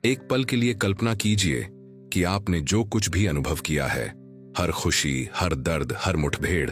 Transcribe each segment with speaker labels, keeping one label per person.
Speaker 1: एक पल के लिए कल्पना कीजिए कि आपने जो कुछ भी अनुभव किया है, हर खुशी, हर दर्द, हर मुठभेड़,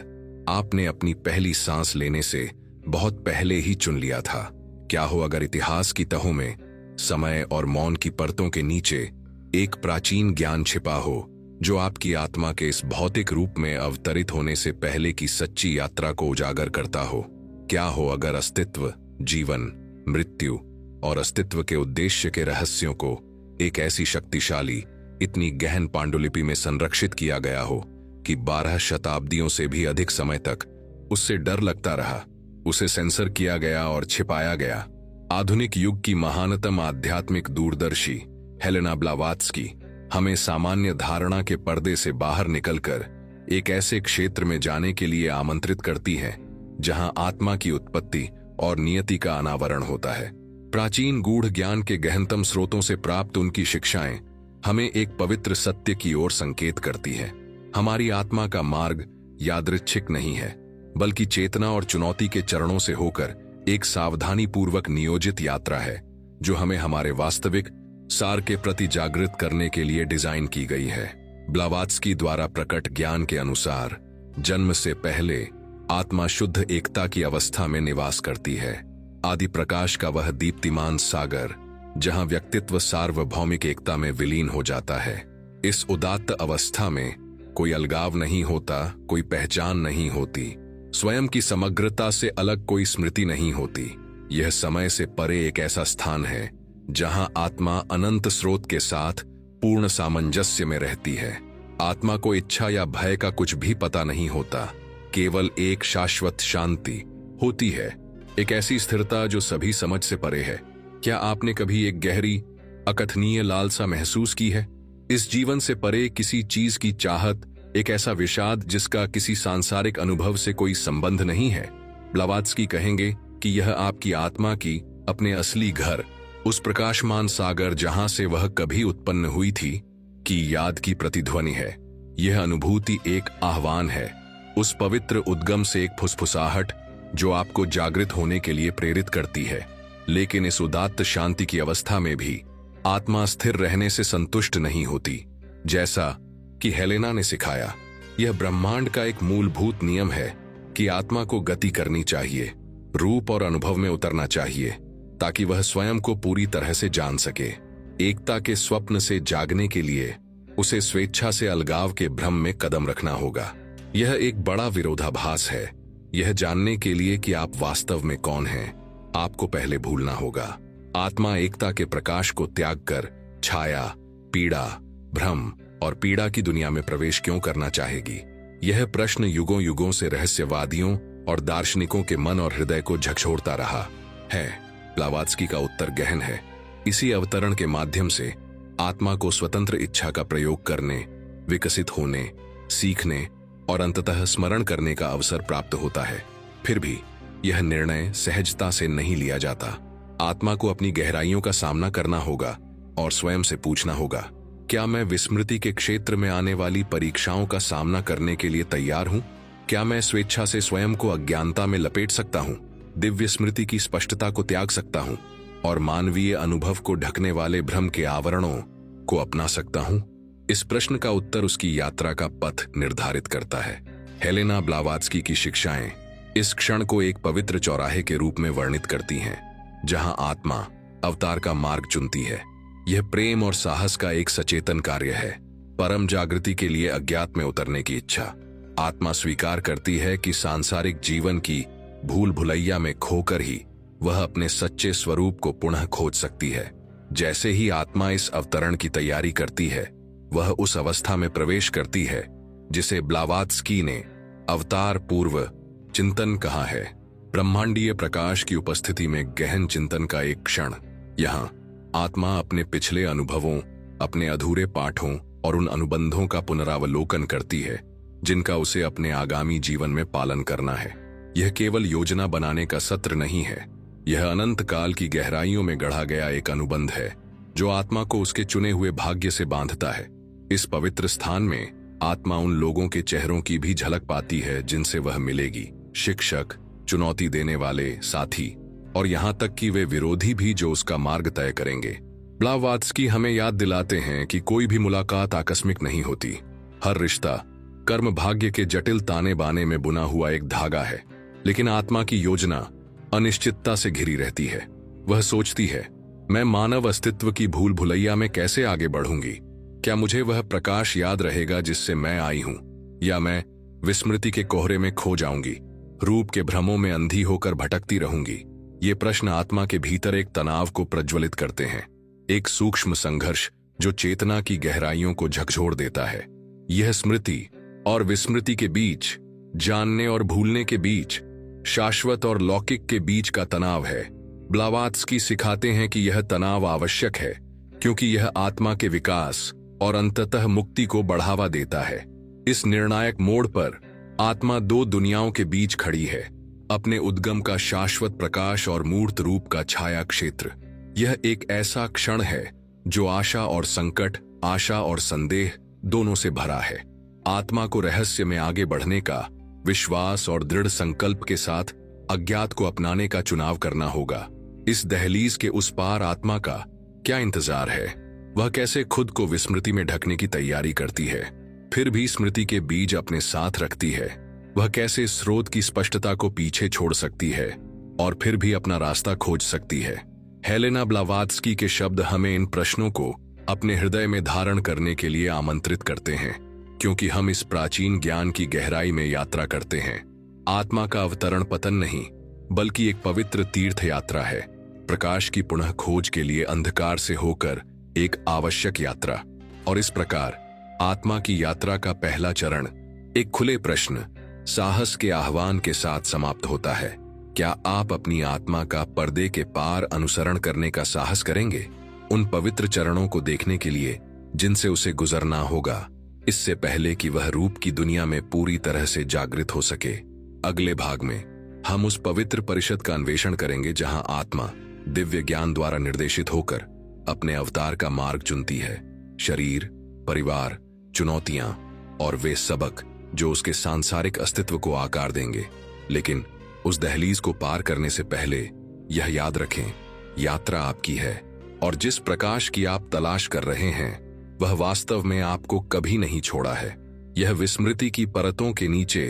Speaker 1: आपने अपनी पहली सांस लेने से बहुत पहले ही चुन लिया था। क्या हो अगर इतिहास की तहों में, समय और मौन की परतों के नीचे एक प्राचीन ज्ञान छिपा हो जो आपकी आत्मा के इस भौतिक रूप में अवतरित होने से पहले की सच्ची यात्रा को उजागर करता हो। क्या हो अगर अस्तित्व, जीवन, मृत्यु और अस्तित्व के उद्देश्य के रहस्यों को एक ऐसी शक्तिशाली, इतनी गहन पांडुलिपि में संरक्षित किया गया हो कि 12 शताब्दियों से भी अधिक समय तक उससे डर लगता रहा, उसे सेंसर किया गया और छिपाया गया। आधुनिक युग की महानतम आध्यात्मिक दूरदर्शी हेलेना ब्लावात्स्की हमें सामान्य धारणा के पर्दे से बाहर निकलकर एक ऐसे क्षेत्र में जाने के लिए आमंत्रित करती है जहां आत्मा की उत्पत्ति और नियति का अनावरण होता है। प्राचीन गूढ़ ज्ञान के गहनतम स्रोतों से प्राप्त उनकी शिक्षाएं हमें एक पवित्र सत्य की ओर संकेत करती है। हमारी आत्मा का मार्ग यादृच्छिक नहीं है, बल्कि चेतना और चुनौती के चरणों से होकर एक सावधानीपूर्वक नियोजित यात्रा है जो हमें हमारे वास्तविक सार के प्रति जागृत करने के लिए डिजाइन की गई है। ब्लावात्स्की द्वारा प्रकट ज्ञान के अनुसार जन्म से पहले आत्मा शुद्ध एकता की अवस्था में निवास करती है। आदि प्रकाश का वह दीप्तिमान सागर जहां व्यक्तित्व सार्वभौमिक एकता में विलीन हो जाता है। इस उदात्त अवस्था में कोई अलगाव नहीं होता, कोई पहचान नहीं होती, स्वयं की समग्रता से अलग कोई स्मृति नहीं होती। यह समय से परे एक ऐसा स्थान है जहां आत्मा अनंत स्रोत के साथ पूर्ण सामंजस्य में रहती है। आत्मा को इच्छा या भय का कुछ भी पता नहीं होता, केवल एक शाश्वत शांति होती है, एक ऐसी स्थिरता जो सभी समझ से परे है। क्या आपने कभी एक गहरी, अकथनीय लालसा महसूस की है? इस जीवन से परे किसी चीज की चाहत, एक ऐसा विषाद जिसका किसी सांसारिक अनुभव से कोई संबंध नहीं है। ब्लावात्स्की कहेंगे कि यह आपकी आत्मा की अपने असली घर, उस प्रकाशमान सागर जहां से वह कभी उत्पन्न हुई थी, की याद की प्रतिध्वनि है। यह अनुभूति एक आह्वान है, उस पवित्र उद्गम से एक फुसफुसाहट जो आपको जागृत होने के लिए प्रेरित करती है। लेकिन इस उदात्त शांति की अवस्था में भी आत्मा स्थिर रहने से संतुष्ट नहीं होती। जैसा कि हेलेना ने सिखाया, यह ब्रह्मांड का एक मूलभूत नियम है कि आत्मा को गति करनी चाहिए, रूप और अनुभव में उतरना चाहिए, ताकि वह स्वयं को पूरी तरह से जान सके। एकता के स्वप्न से जागने के लिए उसे स्वेच्छा से अलगाव के भ्रम में कदम रखना होगा। यह एक बड़ा विरोधाभास है। यह जानने के लिए कि आप वास्तव में कौन हैं, आपको पहले भूलना होगा। आत्मा एकता के प्रकाश को त्याग कर छाया, पीड़ा, भ्रम और पीड़ा की दुनिया में प्रवेश क्यों करना चाहेगी? यह प्रश्न युगों युगों से रहस्यवादियों और दार्शनिकों के मन और हृदय को झकझोरता रहा है। ब्लावात्स्की का उत्तर गहन है। इसी अवतरण के माध्यम से आत्मा को स्वतंत्र इच्छा का प्रयोग करने, विकसित होने, सीखने और अंततः स्मरण करने का अवसर प्राप्त होता है। फिर भी यह निर्णय सहजता से नहीं लिया जाता। आत्मा को अपनी गहराइयों का सामना करना होगा और स्वयं से पूछना होगा, क्या मैं विस्मृति के क्षेत्र में आने वाली परीक्षाओं का सामना करने के लिए तैयार हूं? क्या मैं स्वेच्छा से स्वयं को अज्ञानता में लपेट सकता हूं, दिव्य स्मृति की स्पष्टता को त्याग सकता हूं और मानवीय अनुभव को ढकने वाले भ्रम के आवरणों को अपना सकता हूं? इस प्रश्न का उत्तर उसकी यात्रा का पथ निर्धारित करता है। हेलेना ब्लावात्स्की की शिक्षाएं इस क्षण को एक पवित्र चौराहे के रूप में वर्णित करती हैं, जहां आत्मा अवतार का मार्ग चुनती है। यह प्रेम और साहस का एक सचेतन कार्य है। परम जागृति के लिए अज्ञात में उतरने की इच्छा। आत्मा स्वीकार करती है कि सांसारिक जीवन की भूल भुलैया में खोकर ही वह अपने सच्चे स्वरूप को पुनः खोज सकती है। जैसे ही आत्मा इस अवतरण की तैयारी करती है, वह उस अवस्था में प्रवेश करती है जिसे ब्लावात्स्की ने अवतार पूर्व चिंतन कहा है। ब्रह्मांडीय प्रकाश की उपस्थिति में गहन चिंतन का एक क्षण। यहाँ आत्मा अपने पिछले अनुभवों, अपने अधूरे पाठों और उन अनुबंधों का पुनरावलोकन करती है जिनका उसे अपने आगामी जीवन में पालन करना है। यह केवल योजना बनाने का सत्र नहीं है, यह अनंत काल की गहराइयों में गढ़ा गया एक अनुबंध है जो आत्मा को उसके चुने हुए भाग्य से बांधता है। इस पवित्र स्थान में आत्मा उन लोगों के चेहरों की भी झलक पाती है जिनसे वह मिलेगी, शिक्षक, चुनौती देने वाले साथी और यहाँ तक कि वे विरोधी भी जो उसका मार्ग तय करेंगे। ब्लावात्स्की हमें याद दिलाते हैं कि कोई भी मुलाकात आकस्मिक नहीं होती। हर रिश्ता कर्म भाग्य के जटिल ताने बाने में बुना हुआ एक धागा है, लेकिन आत्मा की योजना अनिश्चितता से घिरी रहती है। वह सोचती है, मैं मानव अस्तित्व की भूल भुलैया में कैसे आगे बढ़ूंगी? क्या मुझे वह प्रकाश याद रहेगा जिससे मैं आई हूं, या मैं विस्मृति के कोहरे में खो जाऊंगी, रूप के भ्रमों में अंधी होकर भटकती रहूंगी? ये प्रश्न आत्मा के भीतर एक तनाव को प्रज्वलित करते हैं, एक सूक्ष्म संघर्ष जो चेतना की गहराइयों को झकझोर देता है। यह स्मृति और विस्मृति के बीच, जानने और भूलने के बीच, शाश्वत और लौकिक के बीच का तनाव है। ब्लावात्स्की सिखाते हैं कि यह तनाव आवश्यक है, क्योंकि यह आत्मा के विकास और अंततः मुक्ति को बढ़ावा देता है। इस निर्णायक मोड़ पर आत्मा दो दुनियाओं के बीच खड़ी है, अपने उद्गम का शाश्वत प्रकाश और मूर्त रूप का छाया क्षेत्र। यह एक ऐसा क्षण है जो आशा और संकट, आशा और संदेह दोनों से भरा है। आत्मा को रहस्य में आगे बढ़ने का, विश्वास और दृढ़ संकल्प के साथ अज्ञात को अपनाने का चुनाव करना होगा। इस दहलीज के उस पार आत्मा का क्या इंतजार है? वह कैसे खुद को विस्मृति में ढकने की तैयारी करती है, फिर भी स्मृति के बीज अपने साथ रखती है? वह कैसे स्रोत की स्पष्टता को पीछे छोड़ सकती है और फिर भी अपना रास्ता खोज सकती है? हेलेना ब्लावात्स्की के शब्द हमें इन प्रश्नों को अपने हृदय में धारण करने के लिए आमंत्रित करते हैं, क्योंकि हम इस प्राचीन ज्ञान की गहराई में यात्रा करते हैं। आत्मा का अवतरण पतन नहीं, बल्कि एक पवित्र तीर्थ यात्रा है, प्रकाश की पुनः खोज के लिए अंधकार से होकर एक आवश्यक यात्रा। और इस प्रकार आत्मा की यात्रा का पहला चरण एक खुले प्रश्न, साहस के आह्वान के साथ समाप्त होता है। क्या आप अपनी आत्मा का पर्दे के पार अनुसरण करने का साहस करेंगे, उन पवित्र चरणों को देखने के लिए जिनसे उसे गुजरना होगा, इससे पहले कि वह रूप की दुनिया में पूरी तरह से जागृत हो सके? अगले भाग में हम उस पवित्र परिषद का अन्वेषण करेंगे जहां आत्मा दिव्य ज्ञान द्वारा निर्देशित होकर अपने अवतार का मार्ग चुनती है। शरीर, परिवार, चुनौतियां और वे सबक जो उसके सांसारिक अस्तित्व को आकार देंगे। लेकिन उस दहलीज को पार करने से पहले यह याद रखें, यात्रा आपकी है, और जिस प्रकाश की आप तलाश कर रहे हैं वह वास्तव में आपको कभी नहीं छोड़ा है। यह विस्मृति की परतों के नीचे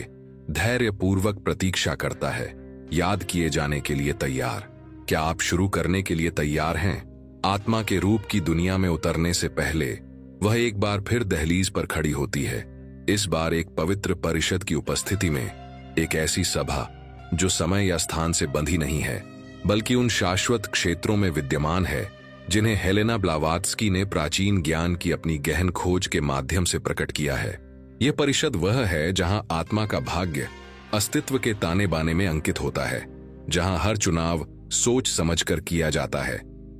Speaker 1: धैर्यपूर्वक प्रतीक्षा करता है, याद किए जाने के लिए तैयार। क्या आप शुरू करने के लिए तैयार हैं? आत्मा के रूप की दुनिया में उतरने से पहले वह एक बार फिर दहलीज पर खड़ी होती है, इस बार एक पवित्र परिषद की उपस्थिति में, एक ऐसी सभा जो समय या स्थान से बंधी नहीं है, बल्कि उन शाश्वत क्षेत्रों में विद्यमान है जिन्हें हेलेना ब्लावात्स्की ने प्राचीन ज्ञान की अपनी गहन खोज के माध्यम से प्रकट किया है। यह परिषद वह है जहां आत्मा का भाग्य अस्तित्व के ताने बाने में अंकित होता है, जहां हर चुनाव सोच समझकर किया जाता है,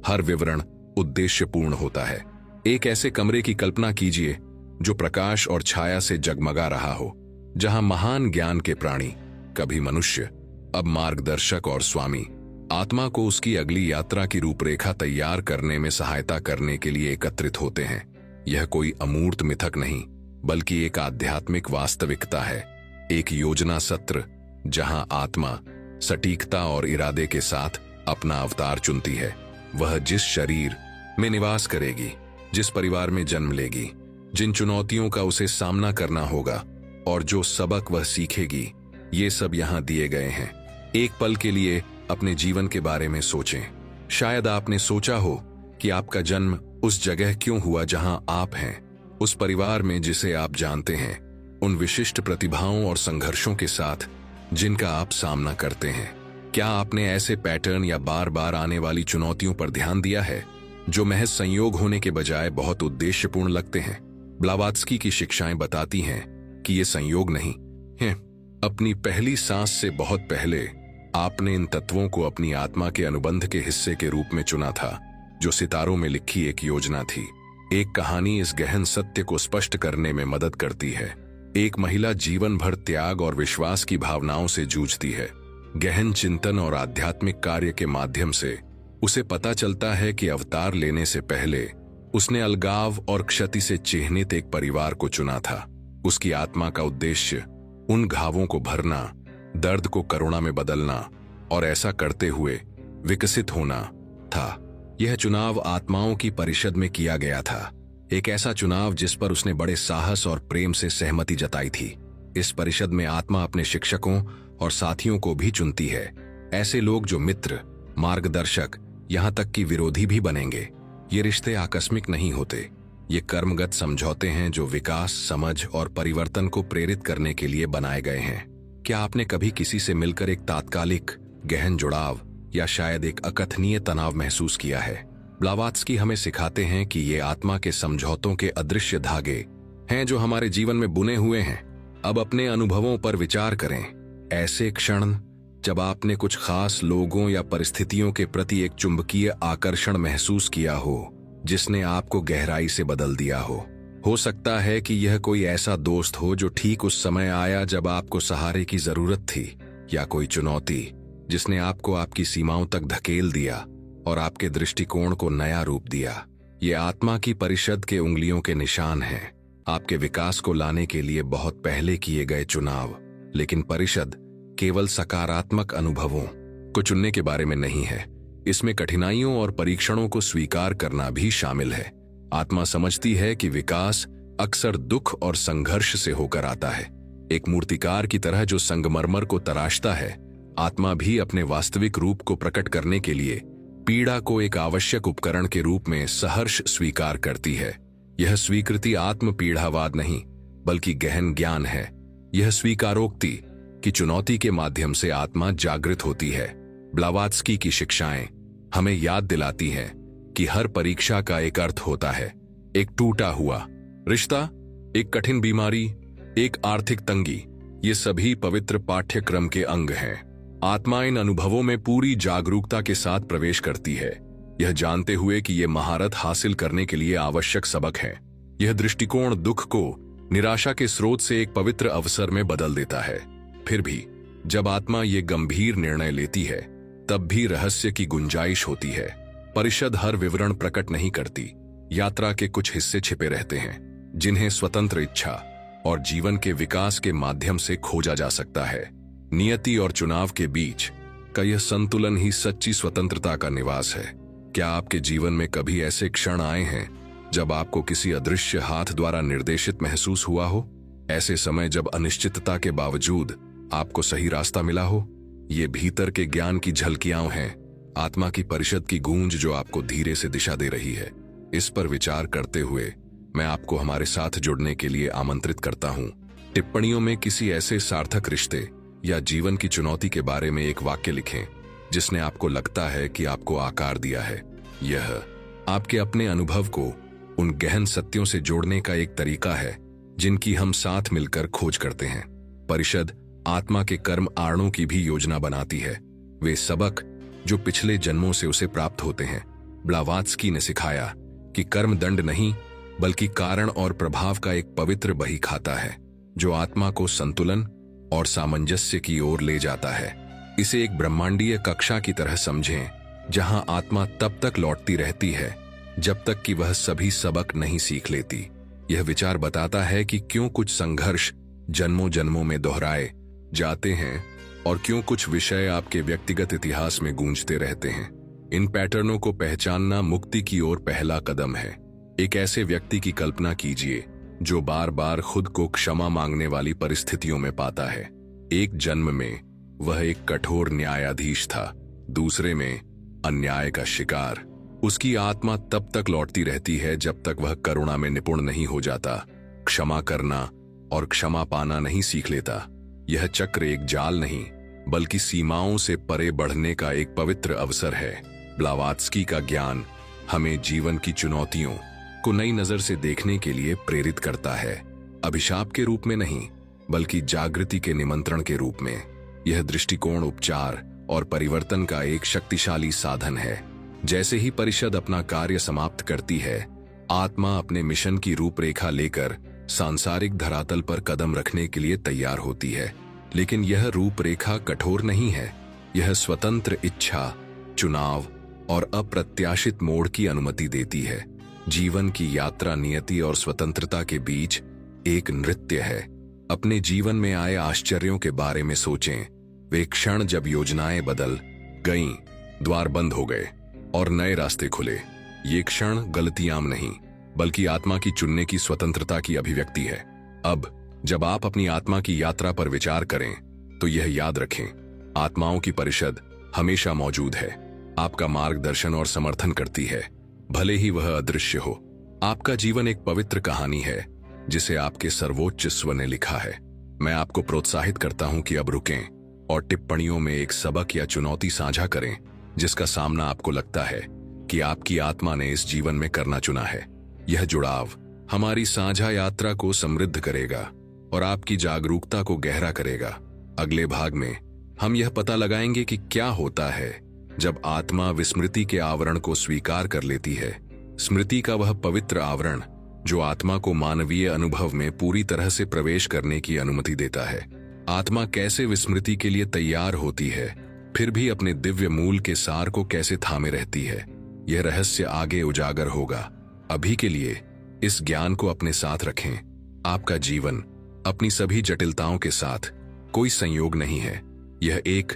Speaker 1: हर विवरण उद्देश्यपूर्ण होता है। एक ऐसे कमरे की कल्पना कीजिए जो प्रकाश और छाया से जगमगा रहा हो, जहां महान ज्ञान के प्राणी, कभी मनुष्य, अब मार्गदर्शक और स्वामी, आत्मा को उसकी अगली यात्रा की रूपरेखा तैयार करने में सहायता करने के लिए एकत्रित होते हैं। यह कोई अमूर्त मिथक नहीं, बल्कि एक आध्यात्मिक वास्तविकता है, एक योजना सत्र जहां आत्मा सटीकता और इरादे के साथ अपना अवतार चुनती है। वह जिस शरीर में निवास करेगी, जिस परिवार में जन्म लेगी, जिन चुनौतियों का उसे सामना करना होगा और जो सबक वह सीखेगी, ये सब यहाँ दिए गए हैं। एक पल के लिए अपने जीवन के बारे में सोचें। शायद आपने सोचा हो कि आपका जन्म उस जगह क्यों हुआ जहां आप हैं, उस परिवार में जिसे आप जानते हैं, उन विशिष्ट प्रतिभाओं और संघर्षों के साथ जिनका आप सामना करते हैं। क्या आपने ऐसे पैटर्न या बार बार आने वाली चुनौतियों पर ध्यान दिया है जो महज संयोग होने के बजाय बहुत उद्देश्यपूर्ण लगते हैं? ब्लावात्स्की की शिक्षाएं बताती हैं कि ये संयोग नहीं है। अपनी पहली सांस से बहुत पहले आपने इन तत्वों को अपनी आत्मा के अनुबंध के हिस्से के रूप में चुना था, जो सितारों में लिखी एक योजना थी। एक कहानी इस गहन सत्य को स्पष्ट करने में मदद करती है। एक महिला जीवन भर त्याग और विश्वास की भावनाओं से जूझती है। गहन चिंतन और आध्यात्मिक कार्य के माध्यम से उसे पता चलता है कि अवतार लेने से पहले उसने अलगाव और क्षति से चिह्नित एक परिवार को चुना था। उसकी आत्मा का उद्देश्य उन घावों को भरना, दर्द को करुणा में बदलना और ऐसा करते हुए विकसित होना था। यह चुनाव आत्माओं की परिषद में किया गया था, एक ऐसा चुनाव जिस पर उसने बड़े साहस और प्रेम से सहमति जताई थी। इस परिषद में आत्मा अपने शिक्षकों और साथियों को भी चुनती है, ऐसे लोग जो मित्र, मार्गदर्शक, यहाँ तक कि विरोधी भी बनेंगे। ये रिश्ते आकस्मिक नहीं होते, ये कर्मगत समझौते हैं जो विकास, समझ और परिवर्तन को प्रेरित करने के लिए बनाए गए हैं। क्या आपने कभी किसी से मिलकर एक तात्कालिक गहन जुड़ाव या शायद एक अकथनीय तनाव महसूस किया है? ब्लावात्स्की हमें सिखाते हैं कि ये आत्मा के समझौतों के अदृश्य धागे हैं जो हमारे जीवन में बुने हुए हैं। अब अपने अनुभवों पर विचार करें। ऐसे क्षण जब आपने कुछ खास लोगों या परिस्थितियों के प्रति एक चुंबकीय आकर्षण महसूस किया हो जिसने आपको गहराई से बदल दिया हो सकता है कि यह कोई ऐसा दोस्त हो जो ठीक उस समय आया जब आपको सहारे की जरूरत थी, या कोई चुनौती जिसने आपको आपकी सीमाओं तक धकेल दिया और आपके दृष्टिकोण को नया रूप दिया। ये आत्मा की परिषद के उंगलियों के निशान हैं, आपके विकास को लाने के लिए बहुत पहले किए गए चुनाव। लेकिन परिषद केवल सकारात्मक अनुभवों को चुनने के बारे में नहीं है, इसमें कठिनाइयों और परीक्षणों को स्वीकार करना भी शामिल है। आत्मा समझती है कि विकास अक्सर दुख और संघर्ष से होकर आता है। एक मूर्तिकार की तरह जो संगमरमर को तराशता है, आत्मा भी अपने वास्तविक रूप को प्रकट करने के लिए पीड़ा को एक आवश्यक उपकरण के रूप में सहर्ष स्वीकार करती है। यह स्वीकृति आत्म पीड़ावाद नहीं बल्कि गहन ज्ञान है। यह स्वीकारोक्ति कि चुनौती के माध्यम से आत्मा जागृत होती है। ब्लावात्स्की की शिक्षाएं हमें याद दिलाती हैं कि हर परीक्षा का एक अर्थ होता है। एक टूटा हुआ रिश्ता, एक कठिन बीमारी, एक आर्थिक तंगी, ये सभी पवित्र पाठ्यक्रम के अंग हैं। आत्मा इन अनुभवों में पूरी जागरूकता के साथ प्रवेश करती है, यह जानते हुए कि ये महारत हासिल करने के लिए आवश्यक सबक है। यह दृष्टिकोण दुख को निराशा के स्रोत से एक पवित्र अवसर में बदल देता है। फिर भी जब आत्मा ये गंभीर निर्णय लेती है, तब भी रहस्य की गुंजाइश होती है। परिषद हर विवरण प्रकट नहीं करती। यात्रा के कुछ हिस्से छिपे रहते हैं जिन्हें स्वतंत्र इच्छा और जीवन के विकास के माध्यम से खोजा जा सकता है। नियति और चुनाव के बीच का यह संतुलन ही सच्ची स्वतंत्रता का निवास है। क्या आपके जीवन में कभी ऐसे क्षण आए हैं जब आपको किसी अदृश्य हाथ द्वारा निर्देशित महसूस हुआ हो? ऐसे समय जब अनिश्चितता के बावजूद आपको सही रास्ता मिला हो? ये भीतर के ज्ञान की झलकियां हैं, आत्मा की परिषद की गूंज जो आपको धीरे से दिशा दे रही है। इस पर विचार करते हुए मैं आपको हमारे साथ जुड़ने के लिए आमंत्रित करता हूं। टिप्पणियों में किसी ऐसे सार्थक रिश्ते या जीवन की चुनौती के बारे में एक वाक्य लिखें जिसने आपको लगता है कि आपको आकार दिया है। यह आपके अपने अनुभव को उन गहन सत्यों से जोड़ने का एक तरीका है जिनकी हम साथ मिलकर खोज करते हैं। परिषद आत्मा के कर्म आरणों की भी योजना बनाती है, वे सबक जो पिछले जन्मों से उसे प्राप्त होते हैं। ब्लावात्स्की ने सिखाया कि कर्म दंड नहीं बल्कि कारण और प्रभाव का एक पवित्र बही खाता है जो आत्मा को संतुलन और सामंजस्य की ओर ले जाता है। इसे एक ब्रह्मांडीय कक्षा की तरह समझें जहां आत्मा तब तक लौटती रहती है जब तक कि वह सभी सबक नहीं सीख लेती। यह विचार बताता है कि क्यों कुछ संघर्ष जन्मों जन्मों में दोहराए जाते हैं और क्यों कुछ विषय आपके व्यक्तिगत इतिहास में गूंजते रहते हैं। इन पैटर्नों को पहचानना मुक्ति की ओर पहला कदम है। एक ऐसे व्यक्ति की कल्पना कीजिए जो बार बार खुद को क्षमा मांगने वाली परिस्थितियों में पाता है। एक जन्म में वह एक कठोर न्यायाधीश था, दूसरे में अन्याय का शिकार। उसकी आत्मा तब तक लौटती रहती है जब तक वह करुणा में निपुण नहीं हो जाता, क्षमा करना और क्षमा पाना नहीं सीख लेता। यह चक्र एक जाल नहीं बल्कि सीमाओं से परे बढ़ने का एक पवित्र अवसर है। ब्लावात्स्की का ज्ञान हमें जीवन की चुनौतियों को नई नजर से देखने के लिए प्रेरित करता है, अभिशाप के रूप में नहीं बल्कि जागृति के निमंत्रण के रूप में। यह दृष्टिकोण उपचार और परिवर्तन का एक शक्तिशाली साधन है। जैसे ही परिषद अपना कार्य समाप्त करती है, आत्मा अपने मिशन की रूपरेखा लेकर सांसारिक धरातल पर कदम रखने के लिए तैयार होती है। लेकिन यह रूपरेखा कठोर नहीं है, यह स्वतंत्र इच्छा, चुनाव और अप्रत्याशित मोड़ की अनुमति देती है। जीवन की यात्रा नियति और स्वतंत्रता के बीच एक नृत्य है। अपने जीवन में आए आश्चर्यों के बारे में सोचें। वे क्षण जब योजनाएं बदल गईं, द्वार बंद हो गए और नए रास्ते खुले। ये क्षण गलतियां नहीं, बल्कि आत्मा की चुनने की स्वतंत्रता की अभिव्यक्ति है। अब जब आप अपनी आत्मा की यात्रा पर विचार करें तो यह याद रखें, आत्माओं की परिषद हमेशा मौजूद है, आपका मार्गदर्शन और समर्थन करती है, भले ही वह अदृश्य हो। आपका जीवन एक पवित्र कहानी है जिसे आपके सर्वोच्च स्व ने लिखा है। मैं आपको प्रोत्साहित करता हूं कि अब रुकें और टिप्पणियों में एक सबक या चुनौती साझा करें जिसका सामना आपको लगता है कि आपकी आत्मा ने इस जीवन में करना चुना है। यह जुड़ाव हमारी साझा यात्रा को समृद्ध करेगा और आपकी जागरूकता को गहरा करेगा। अगले भाग में हम यह पता लगाएंगे कि क्या होता है जब आत्मा विस्मृति के आवरण को स्वीकार कर लेती है। स्मृति का वह पवित्र आवरण जो आत्मा को मानवीय अनुभव में पूरी तरह से प्रवेश करने की अनुमति देता है। आत्मा कैसे विस्मृति के लिए तैयार होती है, फिर भी अपने दिव्य मूल के सार को कैसे थामे रहती है, यह रहस्य आगे उजागर होगा। अभी के लिए इस ज्ञान को अपने साथ रखें। आपका जीवन अपनी सभी जटिलताओं के साथ कोई संयोग नहीं है। यह एक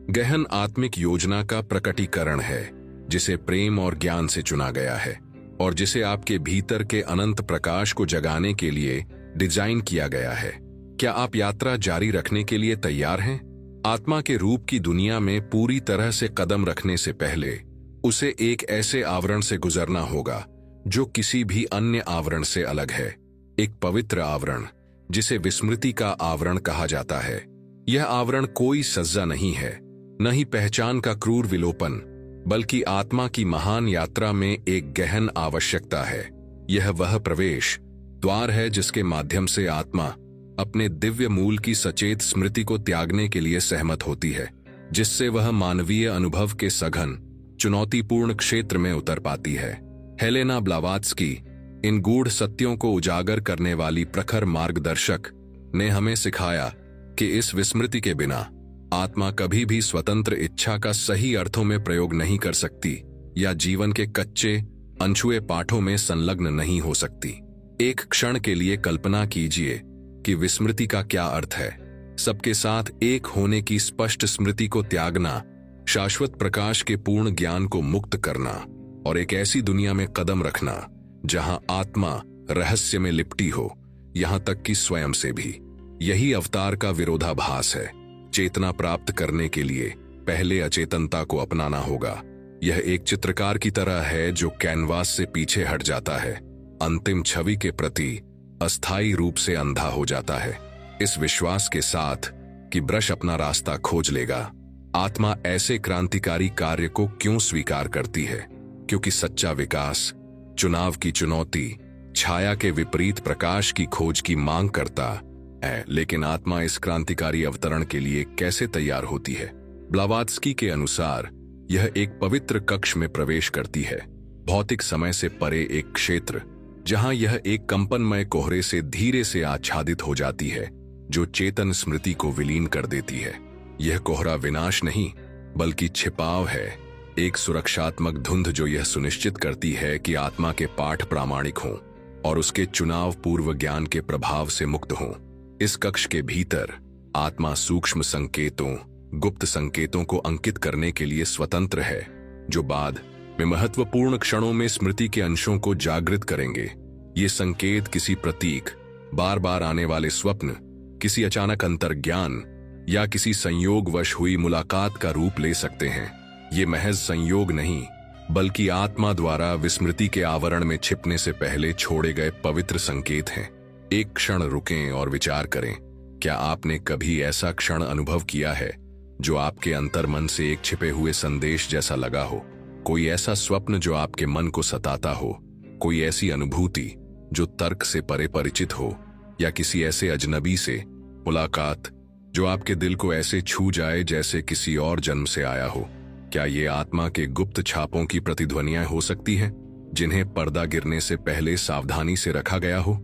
Speaker 1: गहन आत्मिक योजना का प्रकटीकरण है जिसे प्रेम और ज्ञान से चुना गया है और जिसे आपके भीतर के अनंत प्रकाश को जगाने के लिए डिजाइन किया गया है। क्या आप यात्रा जारी रखने के लिए तैयार हैं? आत्मा के रूप की दुनिया में पूरी तरह से कदम रखने से पहले उसे एक ऐसे आवरण से गुजरना होगा जो किसी भी अन्य आवरण से अलग है। एक पवित्र आवरण जिसे विस्मृति का आवरण कहा जाता है। यह आवरण कोई सज्जा नहीं है, न ही पहचान का क्रूर विलोपन, बल्कि आत्मा की महान यात्रा में एक गहन आवश्यकता है। यह वह प्रवेश द्वार है जिसके माध्यम से आत्मा अपने दिव्य मूल की सचेत स्मृति को त्यागने के लिए सहमत होती है, जिससे वह मानवीय अनुभव के सघन चुनौतीपूर्ण क्षेत्र में उतर पाती है। हेलेना ब्लावात्स्की इन गूढ़ सत्यों को उजागर करने वाली प्रखर मार्गदर्शक ने हमें सिखाया कि इस विस्मृति के बिना आत्मा कभी भी स्वतंत्र इच्छा का सही अर्थों में प्रयोग नहीं कर सकती या जीवन के कच्चे अनछुए पाठों में संलग्न नहीं हो सकती। एक क्षण के लिए कल्पना कीजिए कि विस्मृति का क्या अर्थ है। सबके साथ एक होने की स्पष्ट स्मृति को त्यागना, शाश्वत प्रकाश के पूर्ण ज्ञान को मुक्त करना और एक ऐसी दुनिया में कदम रखना जहां आत्मा रहस्य में लिपटी हो, यहां तक कि स्वयं से भी। यही अवतार का विरोधाभास है। चेतना प्राप्त करने के लिए पहले अचेतनता को अपनाना होगा। यह एक चित्रकार की तरह है जो कैनवास से पीछे हट जाता है, अंतिम छवि के प्रति अस्थायी रूप से अंधा हो जाता है, इस विश्वास के साथ कि ब्रश अपना रास्ता खोज लेगा। आत्मा ऐसे क्रांतिकारी कार्य को क्यों स्वीकार करती है? क्योंकि सच्चा विकास चुनाव की चुनौती, छाया के विपरीत प्रकाश की खोज की मांग करता है। लेकिन आत्मा इस क्रांतिकारी अवतरण के लिए कैसे तैयार होती है? ब्लावात्स्की के अनुसार यह एक पवित्र कक्ष में प्रवेश करती है, भौतिक समय से परे एक क्षेत्र जहां यह एक कंपनमय कोहरे से धीरे से आच्छादित हो जाती है जो चेतन स्मृति को विलीन कर देती है। यह कोहरा विनाश नहीं बल्कि छिपाव है, एक सुरक्षात्मक धुंध जो यह सुनिश्चित करती है कि आत्मा के पाठ प्रामाणिक हों और उसके चुनाव पूर्व ज्ञान के प्रभाव से मुक्त हों। इस कक्ष के भीतर आत्मा सूक्ष्म संकेतों, गुप्त संकेतों को अंकित करने के लिए स्वतंत्र है, जो बाद में महत्वपूर्ण क्षणों में स्मृति के अंशों को जागृत करेंगे। ये संकेत किसी प्रतीक, बार बार आने वाले स्वप्न, किसी अचानक अंतर्ज्ञान या किसी संयोगवश हुई मुलाकात का रूप ले सकते हैं। ये महज संयोग नहीं बल्कि आत्मा द्वारा विस्मृति के आवरण में छिपने से पहले छोड़े गए पवित्र संकेत हैं। एक क्षण रुकें और विचार करें, क्या आपने कभी ऐसा क्षण अनुभव किया है जो आपके अंतर्मन से एक छिपे हुए संदेश जैसा लगा हो? कोई ऐसा स्वप्न जो आपके मन को सताता हो, कोई ऐसी अनुभूति जो तर्क से परे परिचित हो, या किसी ऐसे अजनबी से मुलाकात जो आपके दिल को ऐसे छू जाए जैसे किसी और जन्म से आया हो? क्या ये आत्मा के गुप्त छापों की प्रतिध्वनियां हो सकती हैं जिन्हें पर्दा गिरने से पहले सावधानी से रखा गया हो?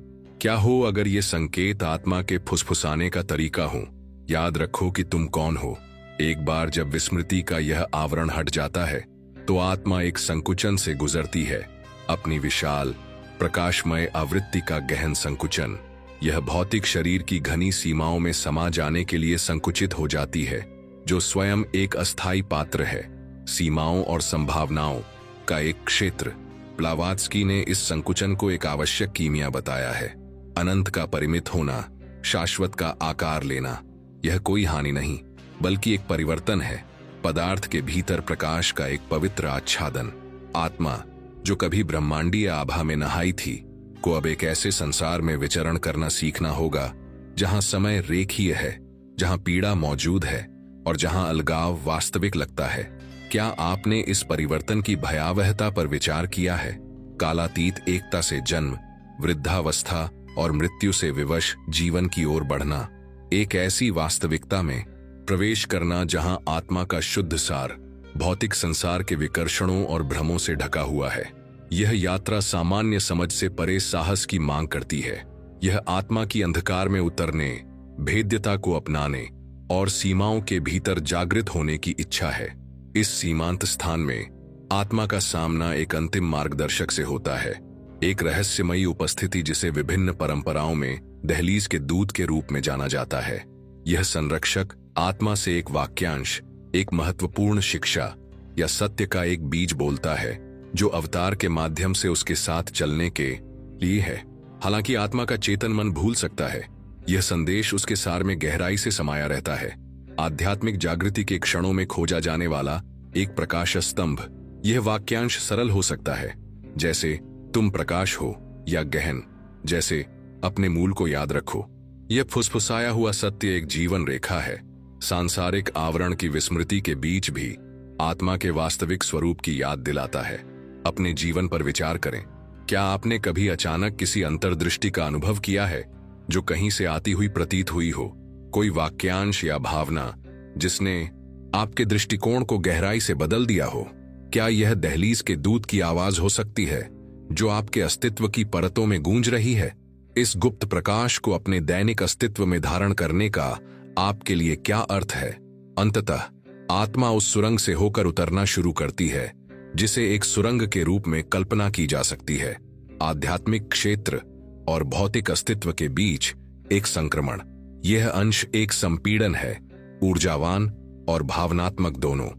Speaker 1: क्या हो अगर ये संकेत आत्मा के फुसफुसाने का तरीका हो? याद रखो कि तुम कौन हो। एक बार जब विस्मृति का यह आवरण हट जाता है तो आत्मा एक संकुचन से गुजरती है, अपनी विशाल प्रकाशमय आवृत्ति का गहन संकुचन। यह भौतिक शरीर की घनी सीमाओं में समा जाने के लिए संकुचित हो जाती है, जो स्वयं एक अस्थायी पात्र है। सीमाओं और संभावनाओं का एक क्षेत्र। ब्लावात्स्की ने इस संकुचन को एक आवश्यक कीमिया बताया है। अनंत का परिमित होना, शाश्वत का आकार लेना, यह कोई हानि नहीं बल्कि एक परिवर्तन है। पदार्थ के भीतर प्रकाश का एक पवित्र आच्छादन। आत्मा जो कभी ब्रह्मांडीय आभा में नहाई थी, को अब एक ऐसे संसार में विचरण करना सीखना होगा जहां समय रेखीय है, जहां पीड़ा मौजूद है और जहां अलगाव वास्तविक लगता है। क्या आपने इस परिवर्तन की भयावहता पर विचार किया है? कालातीत एकता से जन्म, वृद्धावस्था और मृत्यु से विवश जीवन की ओर बढ़ना, एक ऐसी वास्तविकता में प्रवेश करना जहां आत्मा का शुद्ध सार भौतिक संसार के विकर्षणों और भ्रमों से ढका हुआ है। यह यात्रा सामान्य समझ से परे साहस की मांग करती है। यह आत्मा की अंधकार में उतरने, भेद्यता को अपनाने और सीमाओं के भीतर जागृत होने की इच्छा है। इस सीमांत स्थान में आत्मा का सामना एक अंतिम मार्गदर्शक से होता है, एक रहस्यमयी उपस्थिति जिसे विभिन्न परंपराओं में दहलीज के दूत के रूप में जाना जाता है। यह संरक्षक आत्मा से एक वाक्यांश, एक महत्वपूर्ण शिक्षा या सत्य का एक बीज बोलता है जो अवतार के माध्यम से उसके साथ चलने के लिए है। हालांकि आत्मा का चेतन मन भूल सकता है, यह संदेश उसके सार में गहराई से समाया रहता है। आध्यात्मिक जागृति के क्षणों में खोजा जाने वाला एक प्रकाश स्तंभ। यह वाक्यांश सरल हो सकता है, जैसे तुम प्रकाश हो, या गहन, जैसे अपने मूल को याद रखो। यह फुसफुसाया हुआ सत्य एक जीवन रेखा है, सांसारिक आवरण की विस्मृति के बीच भी आत्मा के वास्तविक स्वरूप की याद दिलाता है। अपने जीवन पर विचार करें। क्या आपने कभी अचानक किसी अंतर्दृष्टि का अनुभव किया है जो कहीं से आती हुई प्रतीत हुई हो? कोई वाक्यांश या भावना जिसने आपके दृष्टिकोण को गहराई से बदल दिया हो? क्या यह दहलीज के दूत की आवाज हो सकती है जो आपके अस्तित्व की परतों में गूंज रही है? इस गुप्त प्रकाश को अपने दैनिक अस्तित्व में धारण करने का आपके लिए क्या अर्थ है? अंततः आत्मा उस सुरंग से होकर उतरना शुरू करती है जिसे एक सुरंग के रूप में कल्पना की जा सकती है। आध्यात्मिक क्षेत्र और भौतिक अस्तित्व के बीच एक संक्रमण। यह अंश एक संपीड़न है, ऊर्जावान और भावनात्मक दोनों,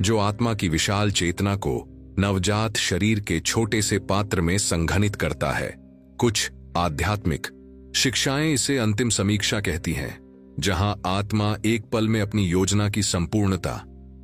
Speaker 1: जो आत्मा की विशाल चेतना को नवजात शरीर के छोटे से पात्र में संघनित करता है। कुछ आध्यात्मिक शिक्षाएं इसे अंतिम समीक्षा कहती हैं, जहां आत्मा एक पल में अपनी योजना की संपूर्णता,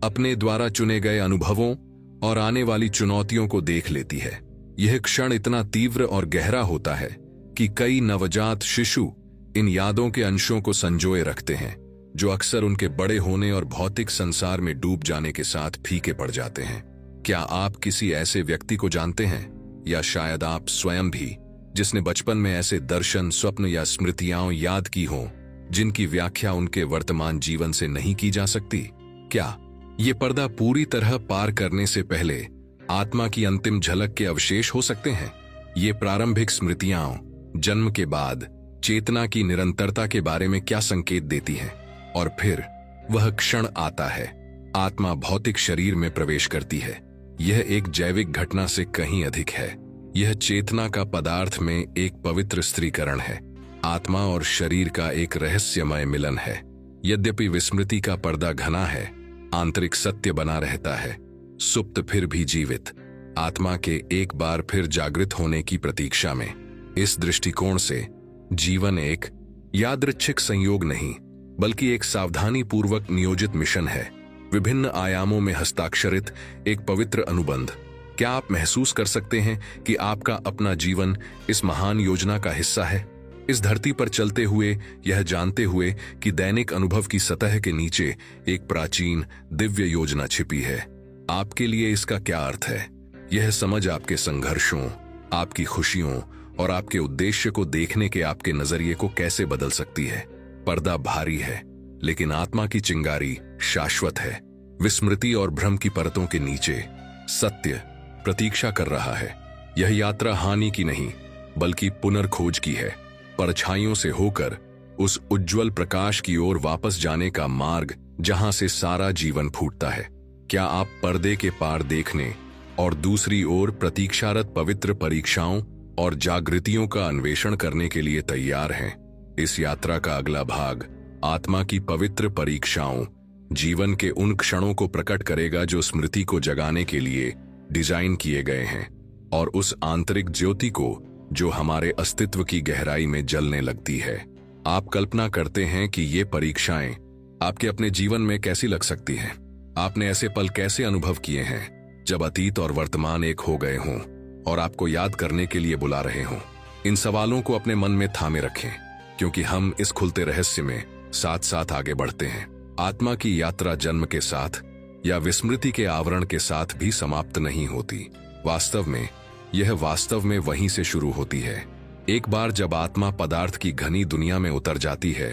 Speaker 1: अपने द्वारा चुने गए अनुभवों और आने वाली चुनौतियों को देख लेती है। यह क्षण इतना तीव्र और गहरा होता है कि कई नवजात शिशु इन यादों के अंशों को संजोए रखते हैं, जो अक्सर उनके बड़े होने और भौतिक संसार में डूब जाने के साथ फीके पड़ जाते हैं। क्या आप किसी ऐसे व्यक्ति को जानते हैं, या शायद आप स्वयं भी, जिसने बचपन में ऐसे दर्शन, स्वप्न या स्मृतियां याद की हों जिनकी व्याख्या उनके वर्तमान जीवन से नहीं की जा सकती? क्या ये पर्दा पूरी तरह पार करने से पहले आत्मा की अंतिम झलक के अवशेष हो सकते हैं? ये प्रारंभिक स्मृतियां जन्म के बाद चेतना की निरंतरता के बारे में क्या संकेत देती हैं? और फिर वह क्षण आता है, आत्मा भौतिक शरीर में प्रवेश करती है। यह एक जैविक घटना से कहीं अधिक है। यह चेतना का पदार्थ में एक पवित्र स्त्रीकरण है, आत्मा और शरीर का एक रहस्यमय मिलन है। यद्यपि विस्मृति का पर्दा घना है, आंतरिक सत्य बना रहता है, सुप्त फिर भी जीवित, आत्मा के एक बार फिर जागृत होने की प्रतीक्षा में। इस दृष्टिकोण से जीवन एक यादृच्छिक संयोग नहीं, बल्कि एक सावधानी पूर्वक नियोजित मिशन है, विभिन्न आयामों में हस्ताक्षरित एक पवित्र अनुबंध। क्या आप महसूस कर सकते हैं कि आपका अपना जीवन इस महान योजना का हिस्सा है? इस धरती पर चलते हुए, यह जानते हुए कि दैनिक अनुभव की सतह के नीचे एक प्राचीन दिव्य योजना छिपी है। आपके लिए इसका क्या अर्थ है? यह समझ आपके संघर्षों, आपकी खुशियों और आपके उद्देश्य को देखने के आपके नजरिए को कैसे बदल सकती है? पर्दा भारी है, लेकिन आत्मा की चिंगारी शाश्वत है। विस्मृति और भ्रम की परतों के नीचे सत्य प्रतीक्षा कर रहा है। यह यात्रा हानि की नहीं, बल्कि पुनर्खोज की है, परछाइयों से होकर उस उज्जवल प्रकाश की ओर वापस जाने का मार्ग जहां से सारा जीवन फूटता है। क्या आप पर्दे के पार देखने और दूसरी ओर प्रतीक्षारत पवित्र परीक्षाओं और जागृतियों का अन्वेषण करने के लिए तैयार हैं? इस यात्रा का अगला भाग आत्मा की पवित्र परीक्षाओं, जीवन के उन क्षणों को प्रकट करेगा जो स्मृति को जगाने के लिए डिजाइन किए गए हैं और उस आंतरिक ज्योति को जो हमारे अस्तित्व की गहराई में जलने लगती है। आप कल्पना करते हैं कि ये परीक्षाएं आपके अपने जीवन में कैसी लग सकती हैं? आपने ऐसे पल कैसे अनुभव किए हैं जब अतीत और वर्तमान एक हो गए हों और आपको याद करने के लिए बुला रहे हों? इन सवालों को अपने मन में थामे रखें, क्योंकि हम इस खुलते रहस्य में साथ साथ आगे बढ़ते हैं। आत्मा की यात्रा जन्म के साथ या विस्मृति के आवरण के साथ भी समाप्त नहीं होती। वास्तव में यह वास्तव में वहीं से शुरू होती है। एक बार जब आत्मा पदार्थ की घनी दुनिया में उतर जाती है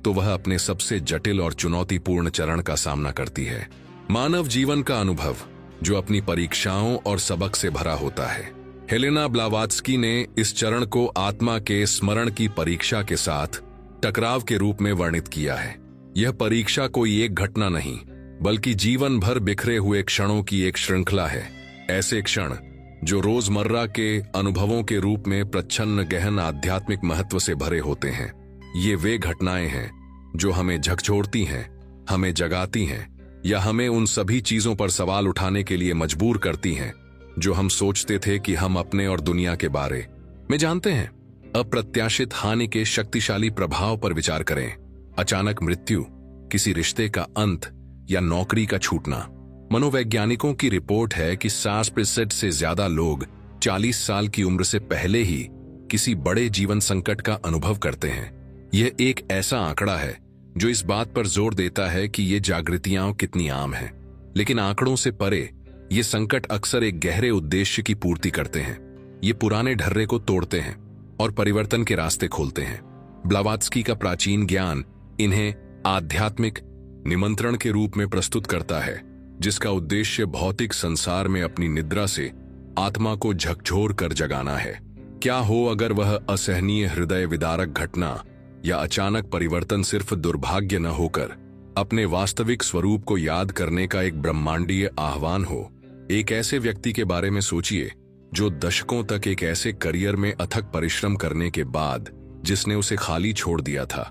Speaker 1: तो वह अपने सबसे जटिल और चुनौतीपूर्ण चरण का सामना करती है। मानव जीवन का अनुभव जो अपनी परीक्षाओं और सबक से भरा होता है। हेलेना ब्लावात्स्की ने इस चरण को आत्मा के स्मरण की परीक्षा के साथ टकराव के रूप में वर्णित किया है। यह परीक्षा कोई एक घटना नहीं, बल्कि जीवन भर बिखरे हुए क्षणों की एक श्रृंखला है। ऐसे क्षण जो रोजमर्रा के अनुभवों के रूप में प्रच्छन्न गहन आध्यात्मिक महत्व से भरे होते हैं। ये वे घटनाएं हैं जो हमें झकझोरती हैं, हमें जगाती हैं या हमें उन सभी चीजों पर सवाल उठाने के लिए मजबूर करती हैं जो हम सोचते थे कि हम अपने और दुनिया के बारे में जानते हैं। अप्रत्याशित हानि के शक्तिशाली प्रभाव पर विचार करें। अचानक मृत्यु, किसी रिश्ते का अंत या नौकरी का छूटना। मनोवैज्ञानिकों की रिपोर्ट है कि 60% से ज्यादा लोग 40 साल की उम्र से पहले ही किसी बड़े जीवन संकट का अनुभव करते हैं। यह एक ऐसा आंकड़ा है जो इस बात पर जोर देता है कि ये जागृतियां कितनी आम हैं। लेकिन आंकड़ों से परे ये संकट अक्सर एक गहरे उद्देश्य की पूर्ति करते हैं। ये पुराने ढर्रे को तोड़ते हैं और परिवर्तन के रास्ते खोलते हैं। ब्लावात्स्की का प्राचीन ज्ञान इन्हें आध्यात्मिक निमंत्रण के रूप में प्रस्तुत करता है, जिसका उद्देश्य भौतिक संसार में अपनी निद्रा से आत्मा को झकझोर कर जगाना है। क्या हो अगर वह असहनीय हृदय विदारक घटना या अचानक परिवर्तन सिर्फ दुर्भाग्य न होकर अपने वास्तविक स्वरूप को याद करने का एक ब्रह्मांडीय आह्वान हो। एक ऐसे व्यक्ति के बारे में सोचिए जो दशकों तक एक ऐसे करियर में अथक परिश्रम करने के बाद जिसने उसे खाली छोड़ दिया था,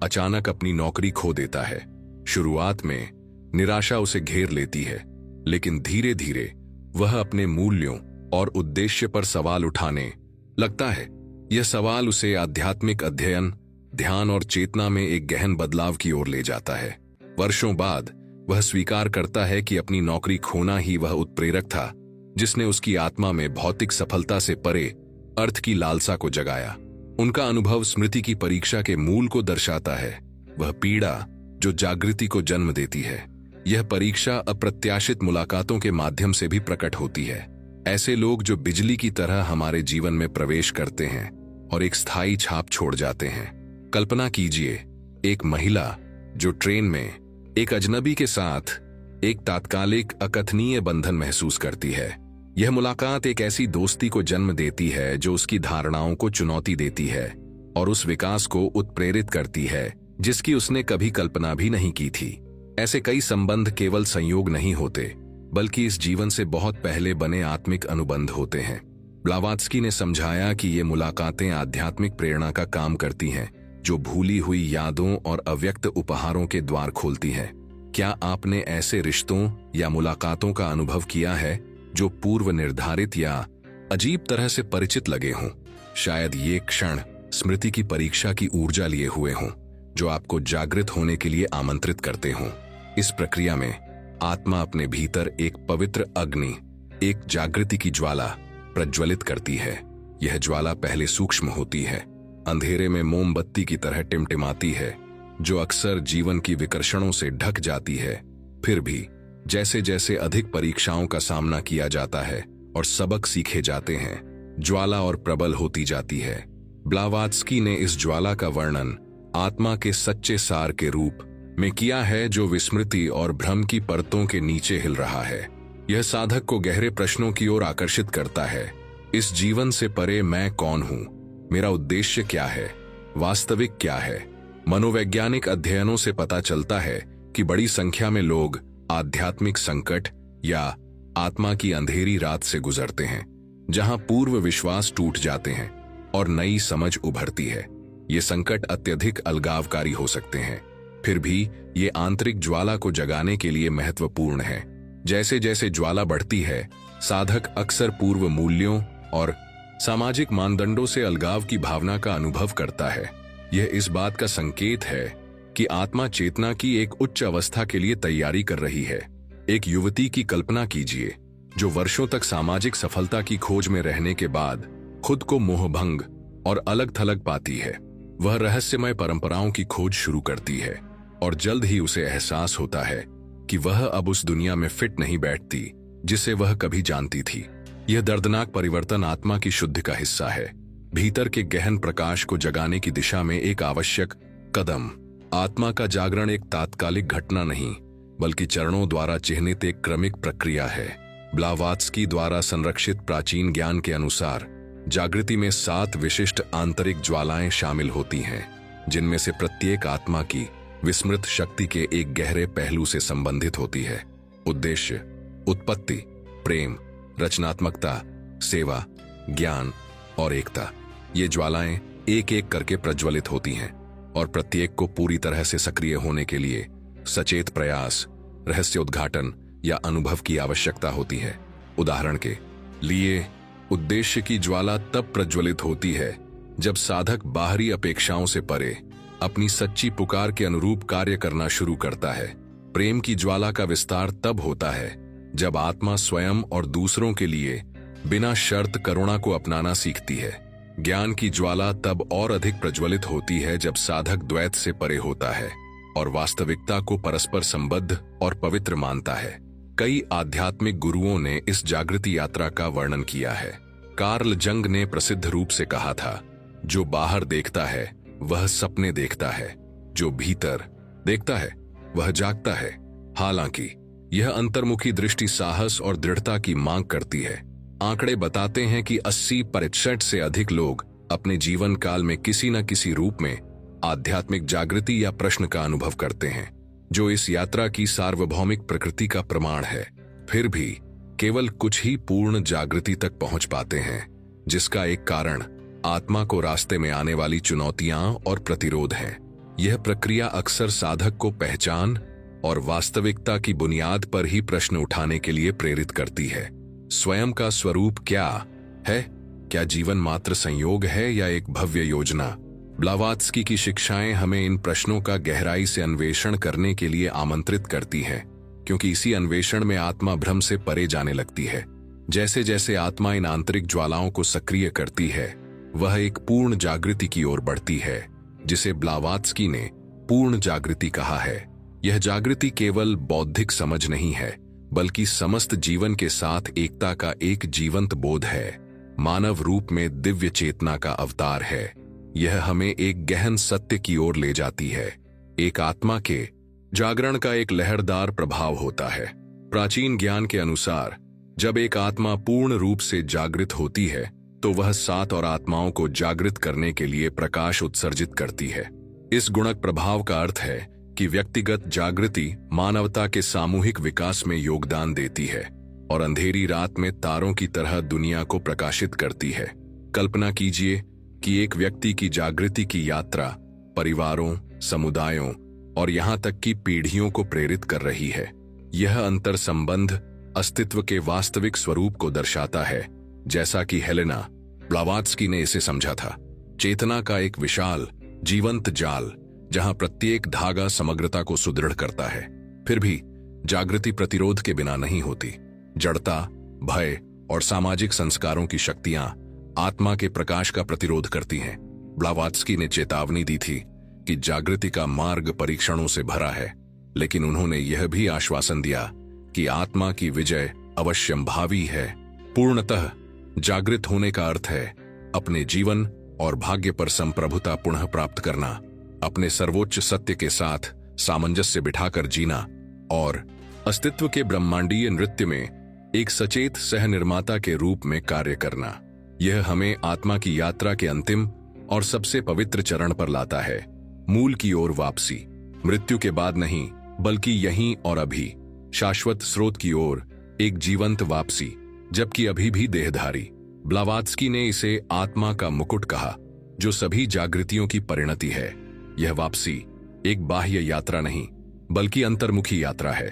Speaker 1: अचानक अपनी नौकरी खो देता है। शुरुआत में निराशा उसे घेर लेती है, लेकिन धीरे धीरे वह अपने मूल्यों और उद्देश्य पर सवाल उठाने लगता है। यह सवाल उसे आध्यात्मिक अध्ययन, ध्यान और चेतना में एक गहन बदलाव की ओर ले जाता है। वर्षों बाद वह स्वीकार करता है कि अपनी नौकरी खोना ही वह उत्प्रेरक था जिसने उसकी आत्मा में भौतिक सफलता से परे अर्थ की लालसा को जगाया। उनका अनुभव स्मृति की परीक्षा के मूल को दर्शाता है, वह पीड़ा जो जागृति को जन्म देती है। यह परीक्षा अप्रत्याशित मुलाकातों के माध्यम से भी प्रकट होती है। ऐसे लोग जो बिजली की तरह हमारे जीवन में प्रवेश करते हैं और एक स्थायी छाप छोड़ जाते हैं। कल्पना कीजिए, एक महिला जो ट्रेन में एक अजनबी के साथ एक तात्कालिक अकथनीय बंधन महसूस करती है। यह मुलाकात एक ऐसी दोस्ती को जन्म देती है जो उसकी धारणाओं को चुनौती देती है और उस विकास को उत्प्रेरित करती है जिसकी उसने कभी कल्पना भी नहीं की थी। ऐसे कई संबंध केवल संयोग नहीं होते, बल्कि इस जीवन से बहुत पहले बने आत्मिक अनुबंध होते हैं। ब्लावात्स्की ने समझाया कि ये मुलाकातें आध्यात्मिक प्रेरणा का काम करती हैं, जो भूली हुई यादों और अव्यक्त उपहारों के द्वार खोलती है। क्या आपने ऐसे रिश्तों या मुलाकातों का अनुभव किया है जो पूर्व निर्धारित या अजीब तरह से परिचित लगे हों? शायद ये क्षण स्मृति की परीक्षा की ऊर्जा लिए हुए हों, जो आपको जागृत होने के लिए आमंत्रित करते हों। इस प्रक्रिया में आत्मा अपने भीतर एक पवित्र अग्नि, एक जागृति की ज्वाला प्रज्वलित करती है। यह ज्वाला पहले सूक्ष्म होती है, अंधेरे में मोमबत्ती की तरह टिमटिमाती है, जो अक्सर जीवन की विकर्षणों से ढक जाती है। फिर भी जैसे जैसे अधिक परीक्षाओं का सामना किया जाता है और सबक सीखे जाते हैं, ज्वाला और प्रबल होती जाती है। ब्लावात्स्की ने इस ज्वाला का वर्णन आत्मा के सच्चे सार के रूप में किया है, जो विस्मृति और भ्रम की परतों के नीचे हिल रहा है। यह साधक को गहरे प्रश्नों की ओर आकर्षित करता है। इस जीवन से परे मैं कौन हूं? मेरा उद्देश्य क्या है? वास्तविक क्या है? मनोवैज्ञानिक अध्ययनों से पता चलता है कि बड़ी संख्या में लोग आध्यात्मिक संकट या आत्मा की अंधेरी रात से गुजरते हैं, जहां पूर्व विश्वास टूट जाते हैं और नई समझ उभरती है। ये संकट अत्यधिक अलगावकारी हो सकते हैं, फिर भी ये आंतरिक ज्वाला को जगाने के लिए महत्वपूर्ण है। जैसे जैसे ज्वाला बढ़ती है, साधक अक्सर पूर्व मूल्यों और सामाजिक मानदंडों से अलगाव की भावना का अनुभव करता है। यह इस बात का संकेत है कि आत्मा चेतना की एक उच्च अवस्था के लिए तैयारी कर रही है। एक युवती की कल्पना कीजिए जो वर्षों तक सामाजिक सफलता की खोज में रहने के बाद खुद को मोहभंग और अलग थलग पाती है। वह रहस्यमय परंपराओं की खोज शुरू करती है और जल्द ही उसे एहसास होता है कि वह अब उस दुनिया में फिट नहीं बैठती जिसे वह कभी जानती थी। यह दर्दनाक परिवर्तन आत्मा की शुद्धि का हिस्सा है, भीतर के गहन प्रकाश को जगाने की दिशा में एक आवश्यक कदम। आत्मा का जागरण एक तात्कालिक घटना नहीं बल्कि चरणों द्वारा चिह्नित एक क्रमिक प्रक्रिया है। ब्लावात्स्की द्वारा संरक्षित प्राचीन ज्ञान के अनुसार जागृति में 7 विशिष्ट आंतरिक ज्वालाएं शामिल होती हैं, जिनमें से प्रत्येक आत्मा की विस्मृत शक्ति के एक गहरे पहलू से संबंधित होती है। उद्देश्य, उत्पत्ति, प्रेम, रचनात्मकता, सेवा, ज्ञान और एकता। ये ज्वालाएं एक एक करके प्रज्वलित होती हैं और प्रत्येक को पूरी तरह से सक्रिय होने के लिए सचेत प्रयास, रहस्य उद्घाटन या अनुभव की आवश्यकता होती है। उदाहरण के लिए, उद्देश्य की ज्वाला तब प्रज्वलित होती है जब साधक बाहरी अपेक्षाओं से परे अपनी सच्ची पुकार के अनुरूप कार्य करना शुरू करता है। प्रेम की ज्वाला का विस्तार तब होता है जब आत्मा स्वयं और दूसरों के लिए बिना शर्त करुणा को अपनाना सीखती है। ज्ञान की ज्वाला तब और अधिक प्रज्वलित होती है जब साधक द्वैत से परे होता है और वास्तविकता को परस्पर संबद्ध और पवित्र मानता है। कई आध्यात्मिक गुरुओं ने इस जागृति यात्रा का वर्णन किया है। कार्ल जंग ने प्रसिद्ध रूप से कहा था, जो बाहर देखता है वह सपने देखता है, जो भीतर देखता है वह जागता है। हालांकि यह अंतर्मुखी दृष्टि साहस और दृढ़ता की मांग करती है। आंकड़े बताते हैं कि 80% से अधिक लोग अपने जीवन काल में किसी न किसी रूप में आध्यात्मिक जागृति या प्रश्न का अनुभव करते हैं, जो इस यात्रा की सार्वभौमिक प्रकृति का प्रमाण है। फिर भी केवल कुछ ही पूर्ण जागृति तक पहुंच पाते हैं, जिसका एक कारण आत्मा को रास्ते में आने वाली चुनौतियां और प्रतिरोध हैं। यह प्रक्रिया अक्सर साधक को पहचान और वास्तविकता की बुनियाद पर ही प्रश्न उठाने के लिए प्रेरित करती है। स्वयं का स्वरूप क्या है? क्या जीवन मात्र संयोग है या एक भव्य योजना? ब्लावात्स्की की शिक्षाएं हमें इन प्रश्नों का गहराई से अन्वेषण करने के लिए आमंत्रित करती हैं, क्योंकि इसी अन्वेषण में आत्मा भ्रम से परे जाने लगती है। जैसे जैसे आत्मा इन आंतरिक ज्वालाओं को सक्रिय करती है, वह एक पूर्ण जागृति की ओर बढ़ती है, जिसे ब्लावात्स्की ने पूर्ण जागृति कहा है। यह जागृति केवल बौद्धिक समझ नहीं है, बल्कि समस्त जीवन के साथ एकता का एक जीवंत बोध है। मानव रूप में दिव्य चेतना का अवतार है। यह हमें एक गहन सत्य की ओर ले जाती है। एक आत्मा के जागरण का एक लहरदार प्रभाव होता है। प्राचीन ज्ञान के अनुसार जब एक आत्मा पूर्ण रूप से जागृत होती है, तो वह 7 और आत्माओं को जागृत करने के लिए प्रकाश उत्सर्जित करती है। इस गुणक प्रभाव का अर्थ है कि व्यक्तिगत जागृति मानवता के सामूहिक विकास में योगदान देती है और अंधेरी रात में तारों की तरह दुनिया को प्रकाशित करती है। कल्पना कीजिए कि एक व्यक्ति की जागृति की यात्रा परिवारों, समुदायों और यहां तक कि पीढ़ियों को प्रेरित कर रही है। यह अंतर संबंध अस्तित्व के वास्तविक स्वरूप को दर्शाता है, जैसा कि हेलेना ब्लावात्स्की ने इसे समझा था। चेतना का एक विशाल जीवंत जाल, जहां प्रत्येक धागा समग्रता को सुदृढ़ करता है। फिर भी जागृति प्रतिरोध के बिना नहीं होती। जड़ता, भय और सामाजिक संस्कारों की शक्तियां आत्मा के प्रकाश का प्रतिरोध करती हैं। ब्लावात्स्की ने चेतावनी दी थी कि जागृति का मार्ग परीक्षणों से भरा है, लेकिन उन्होंने यह भी आश्वासन दिया कि आत्मा की विजय अवश्यंभावी है। पूर्णतः जागृत होने का अर्थ है अपने जीवन और भाग्य पर संप्रभुता पुनः प्राप्त करना, अपने सर्वोच्च सत्य के साथ सामंजस्य बिठाकर जीना और अस्तित्व के ब्रह्मांडीय नृत्य में एक सचेत सह निर्माता के रूप में कार्य करना। यह हमें आत्मा की यात्रा के अंतिम और सबसे पवित्र चरण पर लाता है, मूल की ओर वापसी। मृत्यु के बाद नहीं, बल्कि यहीं और अभी, शाश्वत स्रोत की ओर एक जीवंत वापसी, जबकि अभी भी देहधारी। ब्लावात्स्की ने इसे आत्मा का मुकुट कहा, जो सभी जागृतियों की परिणति है। यह वापसी एक बाह्य यात्रा नहीं, बल्कि अंतर्मुखी यात्रा है।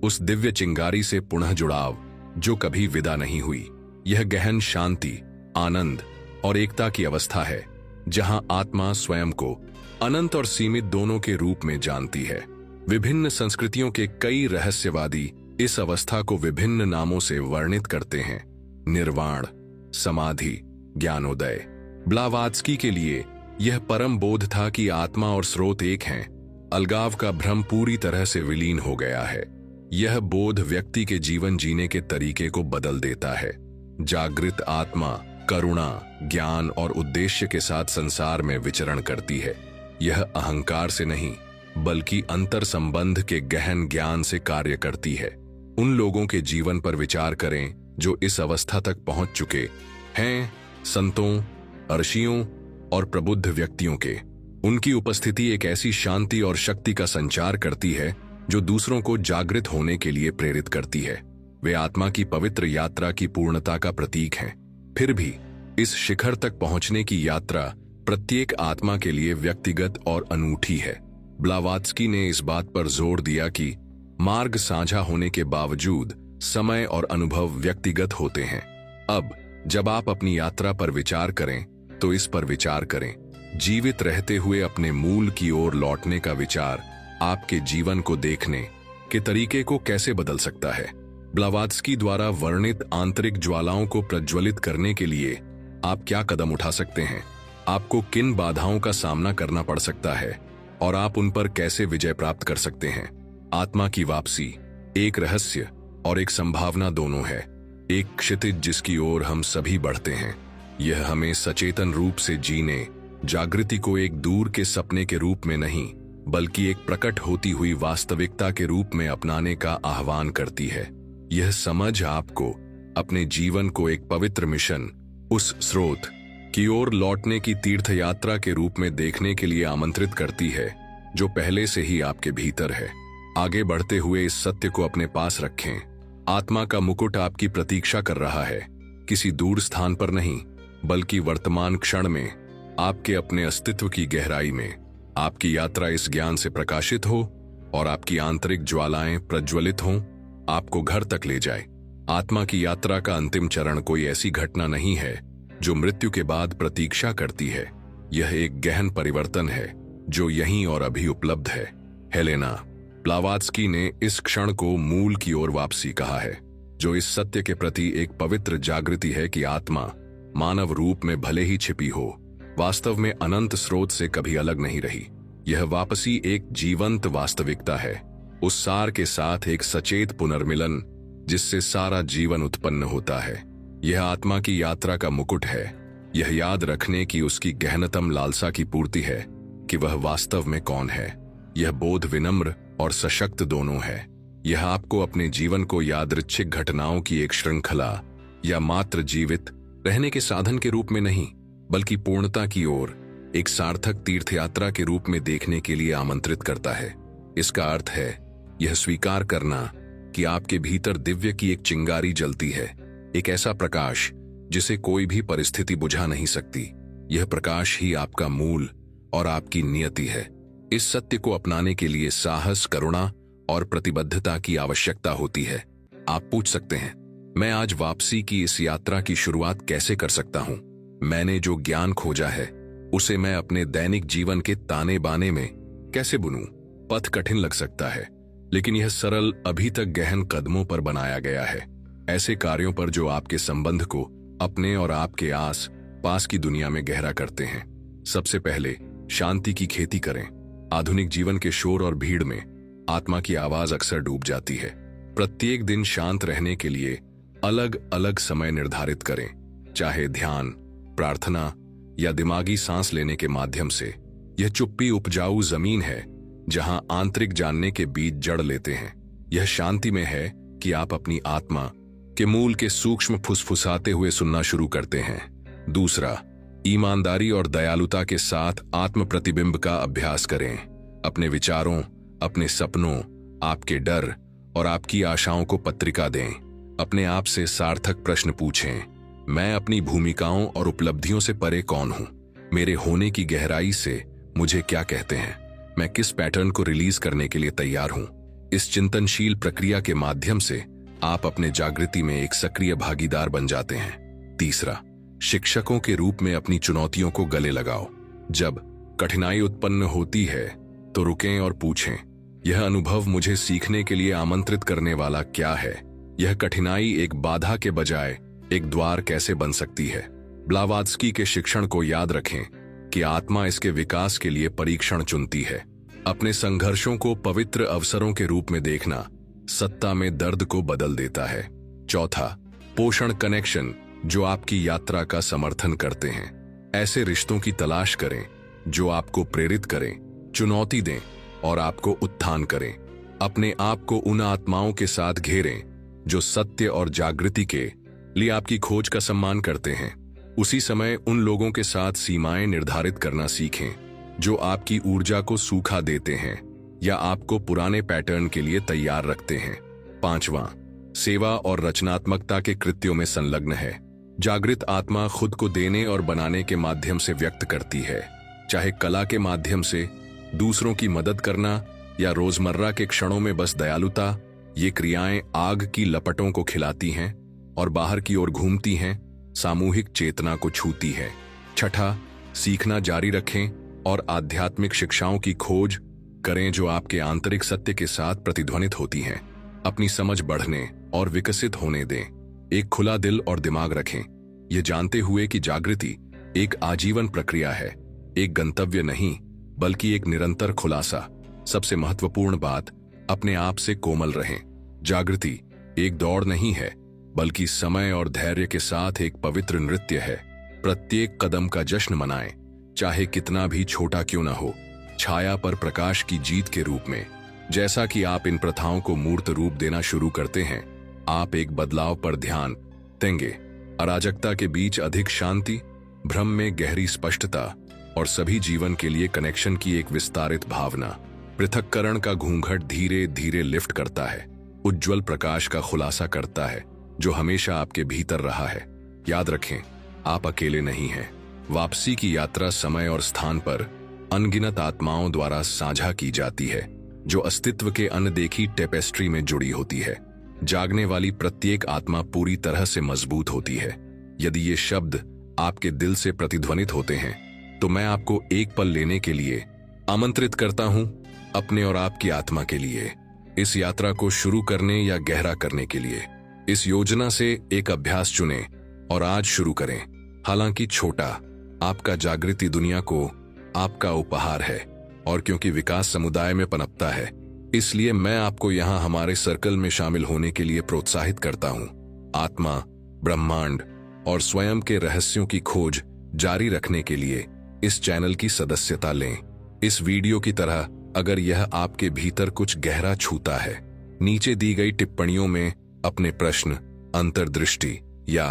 Speaker 1: उस दिव्य चिंगारी से पुनः जुड़ाव जो कभी विदा नहीं हुई। यह गहन शांति, आनंद और एकता की अवस्था है, जहां आत्मा स्वयं को अनंत और सीमित दोनों के रूप में जानती है। विभिन्न संस्कृतियों के कई रहस्यवादी इस अवस्था को विभिन्न नामों से वर्णित करते हैं। निर्वाण, समाधि, ज्ञानोदय। ब्लावात्स्की के लिए यह परम बोध था कि आत्मा और स्रोत एक हैं। अलगाव का भ्रम पूरी तरह से विलीन हो गया है। यह बोध व्यक्ति के जीवन जीने के तरीके को बदल देता है। जागृत आत्मा करुणा, ज्ञान और उद्देश्य के साथ संसार में विचरण करती है। यह अहंकार से नहीं, बल्कि अंतर संबंध के गहन ज्ञान से कार्य करती है। उन लोगों के जीवन पर विचार करें जो इस अवस्था तक पहुंच चुके हैं, संतों, ऋषियों और प्रबुद्ध व्यक्तियों के। उनकी उपस्थिति एक ऐसी शांति और शक्ति का संचार करती है जो दूसरों को जागृत होने के लिए प्रेरित करती है। वे आत्मा की पवित्र यात्रा की पूर्णता का प्रतीक हैं। फिर भी इस शिखर तक पहुंचने की यात्रा प्रत्येक आत्मा के लिए व्यक्तिगत और अनूठी है। ब्लावात्स्की ने इस बात पर जोर दिया कि मार्ग साझा होने के बावजूद समय और अनुभव व्यक्तिगत होते हैं। अब जब आप अपनी यात्रा पर विचार करें तो इस पर विचार करें, जीवित रहते हुए अपने मूल की ओर लौटने का विचार आपके जीवन को देखने के तरीके को कैसे बदल सकता है। ब्लावात्स्की द्वारा वर्णित आंतरिक ज्वालाओं को प्रज्वलित करने के लिए आप क्या कदम उठा सकते हैं, आपको किन बाधाओं का सामना करना पड़ सकता है और आप उन पर कैसे विजय प्राप्त कर सकते हैं। आत्मा की वापसी एक रहस्य और एक संभावना दोनों है, एक क्षितिज जिसकी ओर हम सभी बढ़ते हैं। यह हमें सचेतन रूप से जीने, जागृति को एक दूर के सपने के रूप में नहीं, बल्कि एक प्रकट होती हुई वास्तविकता के रूप में अपनाने का आह्वान करती है। यह समझ आपको अपने जीवन को एक पवित्र मिशन, उस स्रोत की ओर लौटने की तीर्थ यात्रा के रूप में देखने के लिए आमंत्रित करती है जो पहले से ही आपके भीतर है। आगे बढ़ते हुए इस सत्य को अपने पास रखें, आत्मा का मुकुट आपकी प्रतीक्षा कर रहा है, किसी दूर स्थान पर नहीं, बल्कि वर्तमान क्षण में, आपके अपने अस्तित्व की गहराई में। आपकी यात्रा इस ज्ञान से प्रकाशित हो और आपकी आंतरिक ज्वालाएं प्रज्वलित हों, आपको घर तक ले जाए। आत्मा की यात्रा का अंतिम चरण कोई ऐसी घटना नहीं है जो मृत्यु के बाद प्रतीक्षा करती है। यह एक गहन परिवर्तन है जो यहीं और अभी उपलब्ध है। हेलेना ब्लावात्स्की ने इस क्षण को मूल की ओर वापसी कहा है, जो इस सत्य के प्रति एक पवित्र जागृति है कि आत्मा मानव रूप में भले ही छिपी हो, वास्तव में अनंत स्रोत से कभी अलग नहीं रही। यह वापसी एक जीवंत वास्तविकता है, उस सार के साथ एक सचेत पुनर्मिलन जिससे सारा जीवन उत्पन्न होता है। यह आत्मा की यात्रा का मुकुट है। यह याद रखने की उसकी गहनतम लालसा की पूर्ति है कि वह वास्तव में कौन है। यह बोध विनम्र और सशक्त दोनों है। यह आपको अपने जीवन को यादृच्छिक घटनाओं की एक श्रृंखला या मात्र जीवित रहने के साधन के रूप में नहीं, बल्कि पूर्णता की ओर एक सार्थक तीर्थयात्रा के रूप में देखने के लिए आमंत्रित करता है। इसका अर्थ है यह स्वीकार करना कि आपके भीतर दिव्य की एक चिंगारी जलती है, एक ऐसा प्रकाश जिसे कोई भी परिस्थिति बुझा नहीं सकती। यह प्रकाश ही आपका मूल और आपकी नियति है। इस सत्य को अपनाने के लिए साहस, करुणा और प्रतिबद्धता की आवश्यकता होती है। आप पूछ सकते हैं, मैं आज वापसी की इस यात्रा की शुरुआत कैसे कर सकता हूं? मैंने जो ज्ञान खोजा है उसे मैं अपने दैनिक जीवन के ताने बाने में कैसे बुनूं? पथ कठिन लग सकता है, लेकिन यह सरल, अभी तक गहन कदमों पर बनाया गया है। ऐसे कार्यों पर जो आपके संबंध को अपने और आपके आस पास की दुनिया में गहरा करते हैं। सबसे पहले शांति की खेती करें। आधुनिक जीवन के शोर और भीड़ में आत्मा की आवाज अक्सर डूब जाती है। प्रत्येक दिन शांत रहने के लिए अलग अलग समय निर्धारित करें, चाहे ध्यान, प्रार्थना या दिमागी सांस लेने के माध्यम से। यह चुप्पी उपजाऊ जमीन है जहां आंतरिक जानने के बीज जड़ लेते हैं। यह शांति में है कि आप अपनी आत्मा के मूल के सूक्ष्म फुसफुसाते हुए सुनना शुरू करते हैं। दूसरा, ईमानदारी और दयालुता के साथ आत्म प्रतिबिंब का अभ्यास करें। अपने विचारों, अपने सपनों, आपके डर और आपकी आशाओं को पत्रिका दें। अपने आप से सार्थक प्रश्न पूछें, मैं अपनी भूमिकाओं और उपलब्धियों से परे कौन हूं? मेरे होने की गहराई से मुझे क्या कहते हैं? मैं किस पैटर्न को रिलीज करने के लिए तैयार हूं? इस चिंतनशील प्रक्रिया के माध्यम से आप अपने जागृति में एक सक्रिय भागीदार बन जाते हैं। तीसरा, शिक्षकों के रूप में अपनी चुनौतियों को गले लगाओ। जब कठिनाई उत्पन्न होती है तो रुकें और पूछें, यह अनुभव मुझे सीखने के लिए आमंत्रित करने वाला क्या है? यह कठिनाई एक बाधा के बजाय एक द्वार कैसे बन सकती है? ब्लावात्स्की के शिक्षण को याद रखें कि आत्मा इसके विकास के लिए परीक्षण चुनती है। अपने संघर्षों को पवित्र अवसरों के रूप में देखना सत्ता में दर्द को बदल देता है। चौथा, पोषण कनेक्शन जो आपकी यात्रा का समर्थन करते हैं। ऐसे रिश्तों की तलाश करें जो आपको प्रेरित करें, चुनौती दें और आपको उत्थान करें। अपने आप को उन आत्माओं के साथ घेरें जो सत्य और जागृति के लिए आपकी खोज का सम्मान करते हैं। उसी समय उन लोगों के साथ सीमाएं निर्धारित करना सीखें जो आपकी ऊर्जा को सूखा देते हैं या आपको पुराने पैटर्न के लिए तैयार रखते हैं। पांचवां, सेवा और रचनात्मकता के कृत्यों में संलग्न है। जागृत आत्मा खुद को देने और बनाने के माध्यम से व्यक्त करती है, चाहे कला के माध्यम से, दूसरों की मदद करना या रोजमर्रा के क्षणों में बस दयालुता। ये क्रियाएं आग की लपटों को खिलाती हैं और बाहर की ओर घूमती हैं, सामूहिक चेतना को छूती है। छठा, सीखना जारी रखें और आध्यात्मिक शिक्षाओं की खोज करें जो आपके आंतरिक सत्य के साथ प्रतिध्वनित होती हैं। अपनी समझ बढ़ने और विकसित होने दें। एक खुला दिल और दिमाग रखें, ये जानते हुए कि जागृति एक आजीवन प्रक्रिया है, एक गंतव्य नहीं बल्कि एक निरंतर खुलासा। सबसे महत्वपूर्ण बात, अपने आप से कोमल रहें। जागृति एक दौड़ नहीं है बल्कि समय और धैर्य के साथ एक पवित्र नृत्य है। प्रत्येक कदम का जश्न मनाएं, चाहे कितना भी छोटा क्यों न हो, छाया पर प्रकाश की जीत के रूप में। जैसा कि आप इन प्रथाओं को मूर्त रूप देना शुरू करते हैं, आप एक बदलाव पर ध्यान देंगे। अराजकता के बीच अधिक शांति, भ्रम में गहरी स्पष्टता और सभी जीवन के लिए कनेक्शन की एक विस्तारित भावना। पृथक्करण का घूंघट धीरे धीरे लिफ्ट करता है, उज्जवल प्रकाश का खुलासा करता है जो हमेशा आपके भीतर रहा है। याद रखें, आप अकेले नहीं हैं। वापसी की यात्रा समय और स्थान पर अनगिनत आत्माओं द्वारा साझा की जाती है जो अस्तित्व के अनदेखी टेपेस्ट्री में जुड़ी होती है। जागने वाली प्रत्येक आत्मा पूरी तरह से मजबूत होती है। यदि ये शब्द आपके दिल से प्रतिध्वनित होते हैं तो मैं आपको एक पल लेने के लिए आमंत्रित करता हूं, अपने और आपकी आत्मा के लिए, इस यात्रा को शुरू करने या गहरा करने के लिए। इस योजना से एक अभ्यास चुनें और आज शुरू करें। हालांकि छोटा, आपका जागृति दुनिया को आपका उपहार है और क्योंकि विकास समुदाय में पनपता है, इसलिए मैं आपको यहां हमारे सर्कल में शामिल होने के लिए प्रोत्साहित करता हूं। आत्मा, ब्रह्मांड और स्वयं के रहस्यों की खोज जारी रखने के लिए इस चैनल की सदस्यता लें। इस वीडियो की तरह अगर यह आपके भीतर कुछ गहरा छूता है, नीचे दी गई टिप्पणियों में अपने प्रश्न, अंतर्दृष्टि या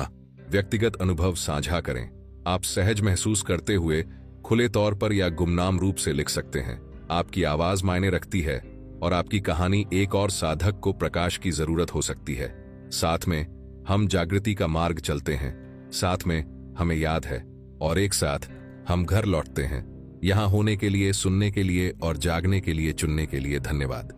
Speaker 1: व्यक्तिगत अनुभव साझा करें। आप सहज महसूस करते हुए खुले तौर पर या गुमनाम रूप से लिख सकते हैं। आपकी आवाज मायने रखती है और आपकी कहानी एक और साधक को प्रकाश की जरूरत हो सकती है। साथ में हम जागृति का मार्ग चलते हैं, साथ में हमें याद है और एक साथ हम घर लौटते हैं। यहाँ होने के लिए, सुनने के लिए और जागने के लिए चुनने के लिए धन्यवाद।